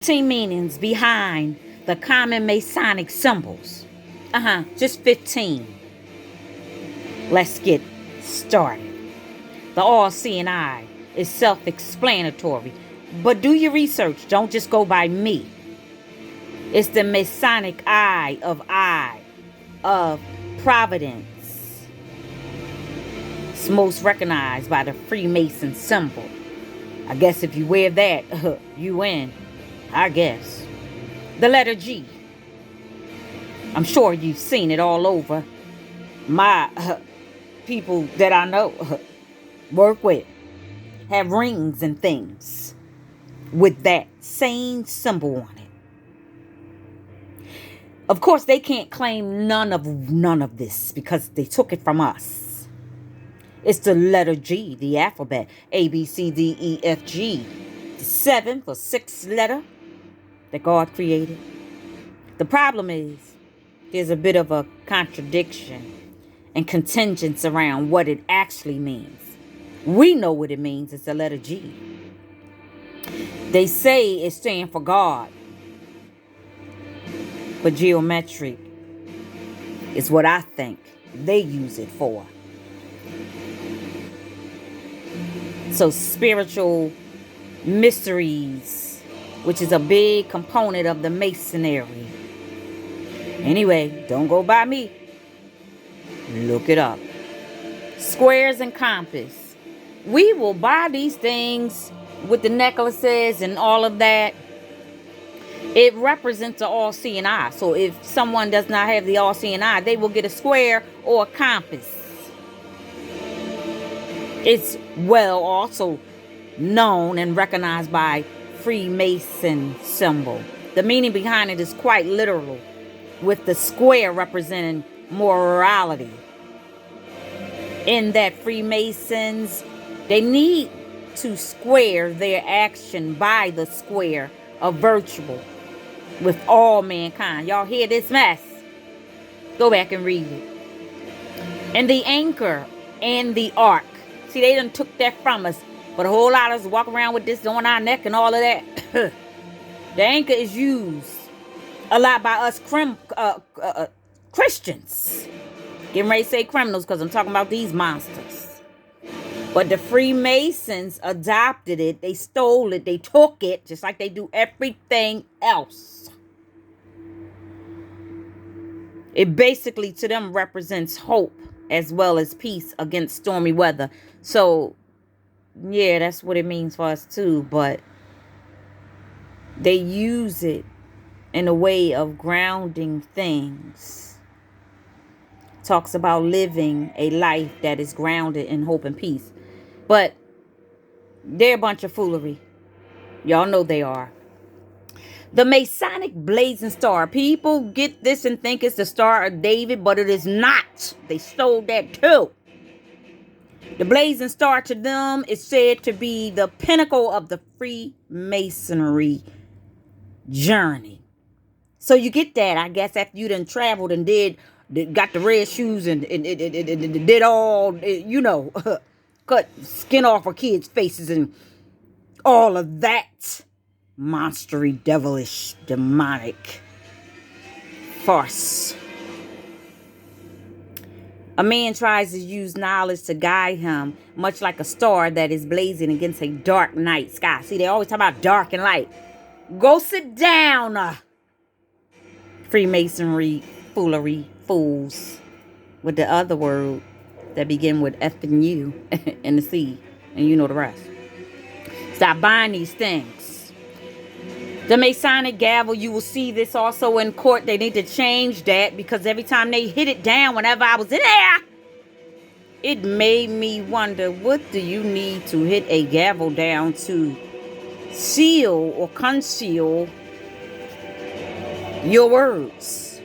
15 meanings behind the common Masonic symbols. Just 15. Let's get started. The all-seeing eye is self-explanatory, but do your research. Don't just go by me. It's the Masonic eye of providence. It's most recognized by the Freemason symbol. I guess if you wear that, you win. I guess. The letter G. I'm sure you've seen it all over. My people that I know work with have rings and things with that same symbol on it. Of course, they can't claim none of this because they took it from us. It's the letter G, the alphabet. A, B, C, D, E, F, G. The 7th or 6th letter that God created. The problem is there's a bit of a contradiction and contingence around what it actually means. We know what it means. It's the letter G. They say it stands for God, but geometric is what I think they use it for. So spiritual mysteries, which is a big component of the masonry. Anyway, don't go by me. Look it up. Squares and compass. We will buy these things with the necklaces and all of that. It represents the all-seeing eye. So if someone does not have the all-seeing eye, they will get a square or a compass. It's well also known and recognized by Freemason symbol. The meaning behind it is quite literal, with the square representing morality. In that Freemasons, they need to square their action by the square of virtue with all mankind. Y'all hear this mess? Go back and read it. And the anchor and the ark. See, they done took that from us. But a whole lot of us walk around with this on our neck and all of that. The anchor is used a lot by us Christians. Getting ready to say criminals because I'm talking about these monsters. But the Freemasons adopted it. They stole it. They took it just like they do everything else. It basically to them represents hope as well as peace against stormy weather. So, yeah, that's what it means for us too. But they use it in a way of grounding things. Talks about living a life that is grounded in hope and peace. But they're a bunch of foolery. Y'all know they are. The Masonic blazing star. People get this and think it's the Star of David, but it is not. They stole that too. The blazing star to them is said to be the pinnacle of the Freemasonry journey. So you get that, I guess, after you done traveled and got the red shoes and did all, cut skin off of kids' faces and all of that monstery, devilish, demonic farce. A man tries to use knowledge to guide him, much like a star that is blazing against a dark night sky. See, they always talk about dark and light. Go sit down. Freemasonry, foolery, fools. With the other word that begin with F and U and the C. And you know the rest. Stop buying these things. The Masonic gavel, you will see this also in court. They need to change that because every time they hit it down, whenever I was in there, it made me wonder, what do you need to hit a gavel down to seal or conceal your words?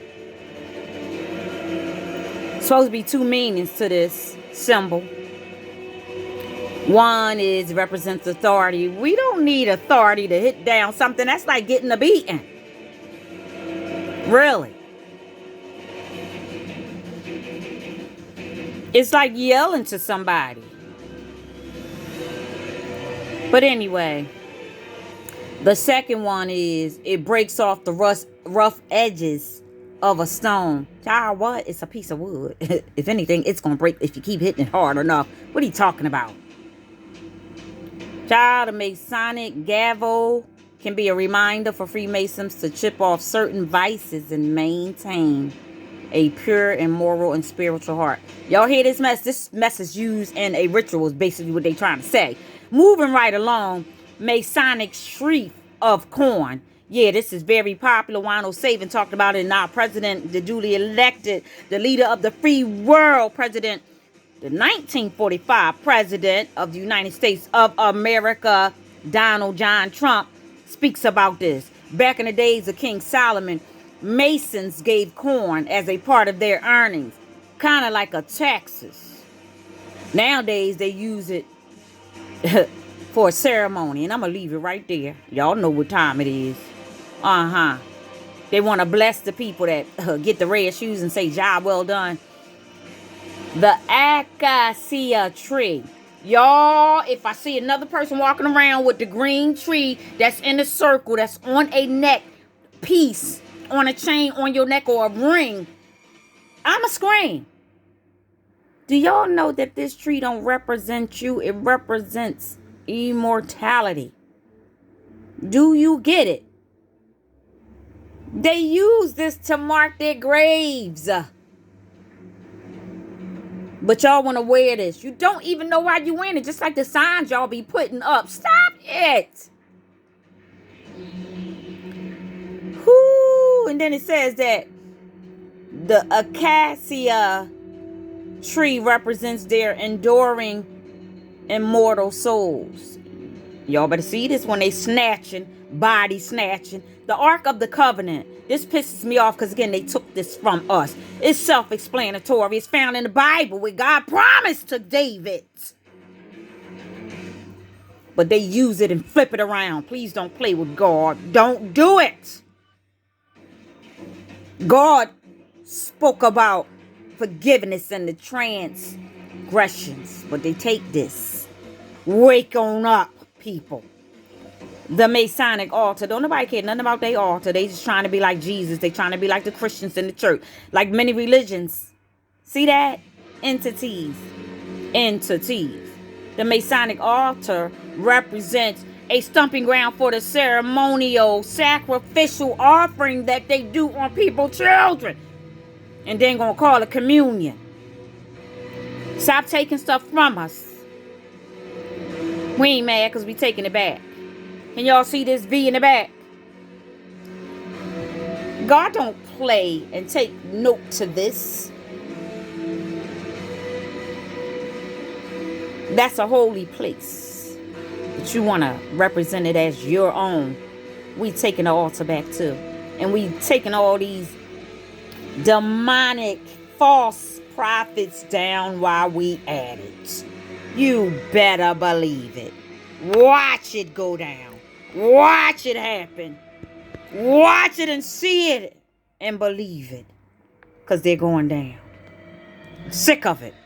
Supposed to be two meanings to this symbol. One is represents authority. We don't need authority to hit down something. That's like getting a beating. Really. It's like yelling to somebody. But anyway, The second one is it breaks off the rough edges of a stone. Child, what? It's a piece of wood. If anything, it's going to break if you keep hitting it hard enough. What are you talking about? Child, a Masonic gavel can be a reminder for Freemasons to chip off certain vices and maintain a pure and moral and spiritual heart. Y'all hear this mess? This mess is used in a ritual is basically what they're trying to say. Moving right along, Masonic sheath of corn. Yeah, this is very popular. Wino Saban talked about it. And our president, the duly elected, the leader of the free world, president, the 1945 president of the United States of America, Donald John Trump, speaks about this. Back in the days of King Solomon, Masons gave corn as a part of their earnings, kind of like a taxes. Nowadays, they use it for a ceremony, and I'm going to leave it right there. Y'all know what time it is. They want to bless the people that get the red shoes and say, job well done. The acacia tree. Y'all, if I see another person walking around with the green tree that's in a circle, that's on a neck piece, on a chain on your neck or a ring, I'ma scream. Do y'all know that this tree don't represent you? It represents immortality. Do you get it? They use this to mark their graves. But y'all want to wear this. You don't even know why you wearing it. Just like the signs y'all be putting up. Stop it. Whoo. And then it says that the acacia tree represents their enduring immortal souls. Y'all better see this when they snatching, body snatching. The Ark of the Covenant. This pisses me off because, again, they took this from us. It's self-explanatory. It's found in the Bible where God promised to David. But they use it and flip it around. Please don't play with God. Don't do it. God spoke about forgiveness and the transgressions. But they take this. Wake on up, people. The Masonic altar. Don't nobody care nothing about their altar. They just trying to be like Jesus. They trying to be like the Christians in the church. Like many religions. See that? Entities. The Masonic altar represents a stomping ground for the ceremonial, sacrificial offering that they do on people's children. And then gonna call it communion. Stop taking stuff from us. We ain't mad because we taking it back. Can y'all see this V in the back? God don't play and take note to this. That's a holy place. But you want to represent it as your own. We taking the altar back too. And we taking all these demonic false prophets down while we at it. You better believe it. Watch it go down. Watch it happen. Watch it and see it and believe it. Because they're going down. I'm sick of it.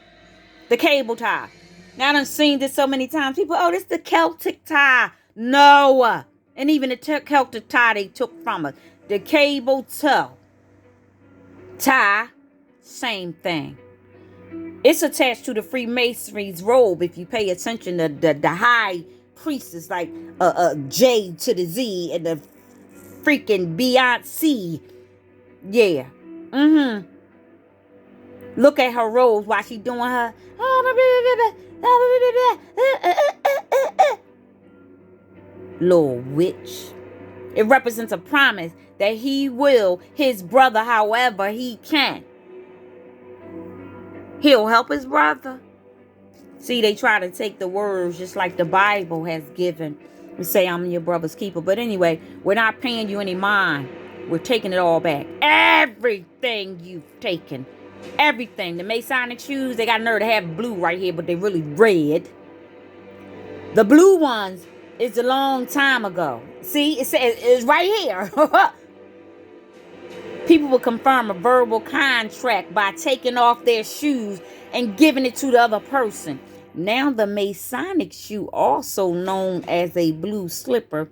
The cable tie. Now I done seen this so many times. People, oh, this is the Celtic tie. No. And even the Celtic tie they took from us. The cable tie, same thing. It's attached to the Freemasonry's robe. If you pay attention to the high priestess, like J to the Z and the freaking Beyonce. Yeah. Look at her robes while she doing her. Little witch. It represents a promise that he will his brother however he can. He'll help his brother. See, they try to take the words just like the Bible has given and say, I'm your brother's keeper. But anyway, we're not paying you any mind. We're taking it all back. Everything you've taken. Everything. The Masonic shoes, they got nerve to have blue right here, but they're really red. The blue ones is a long time ago. See, it says it's right here. People will confirm a verbal contract by taking off their shoes and giving it to the other person. Now the Masonic shoe, also known as a blue slipper,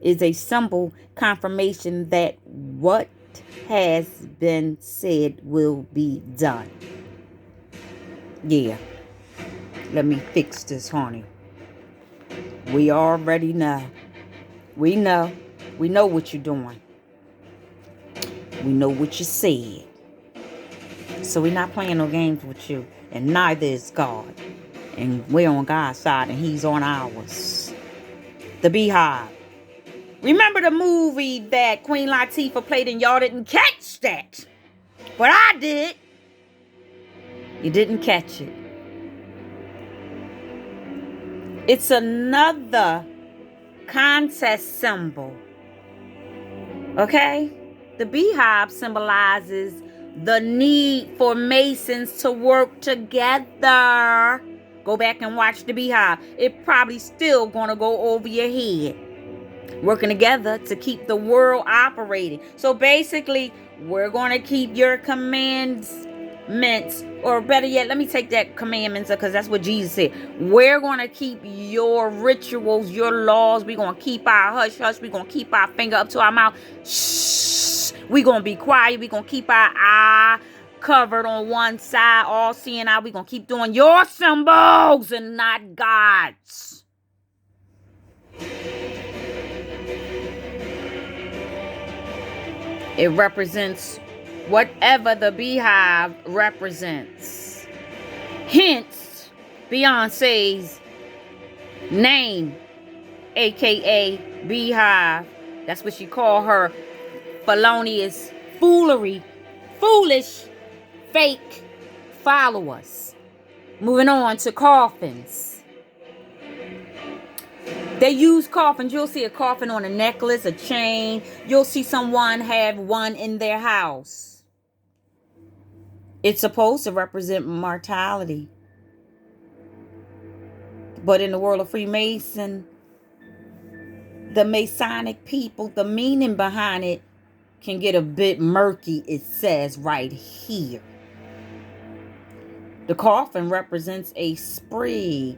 is a symbol confirmation that what has been said will be done. Yeah. Let me fix this, honey. We already know. We know. We know what you're doing. We know what you said. So we're not playing no games with you. And neither is God. And we're on God's side and he's on ours. The Beehive. Remember the movie that Queen Latifah played and y'all didn't catch that? But I did. You didn't catch it. It's another contest symbol. Okay? The beehive symbolizes the need for Masons to work together. Go back and watch the beehive. It probably still gonna go over your head. Working together to keep the world operating. So basically, we're gonna keep your commandments, or better yet, let me take that commandments because that's what Jesus said. We're gonna keep your rituals, your laws. We're gonna keep our hush hush. We're gonna keep our finger up to our mouth. Shh. We're gonna be quiet. We're gonna keep our eye covered on one side, all seeing eye. We're gonna keep doing your symbols and not God's. It represents whatever the beehive represents. Hence, Beyonce's name, aka Beehive. That's what she called her felonious foolery, foolish, fake followers. Moving on to coffins. They use coffins. You'll see a coffin on a necklace, a chain. You'll see someone have one in their house. It's supposed to represent mortality. But in the world of Freemason, the Masonic people, the meaning behind it can get a bit murky, it says right here. The coffin represents a sprig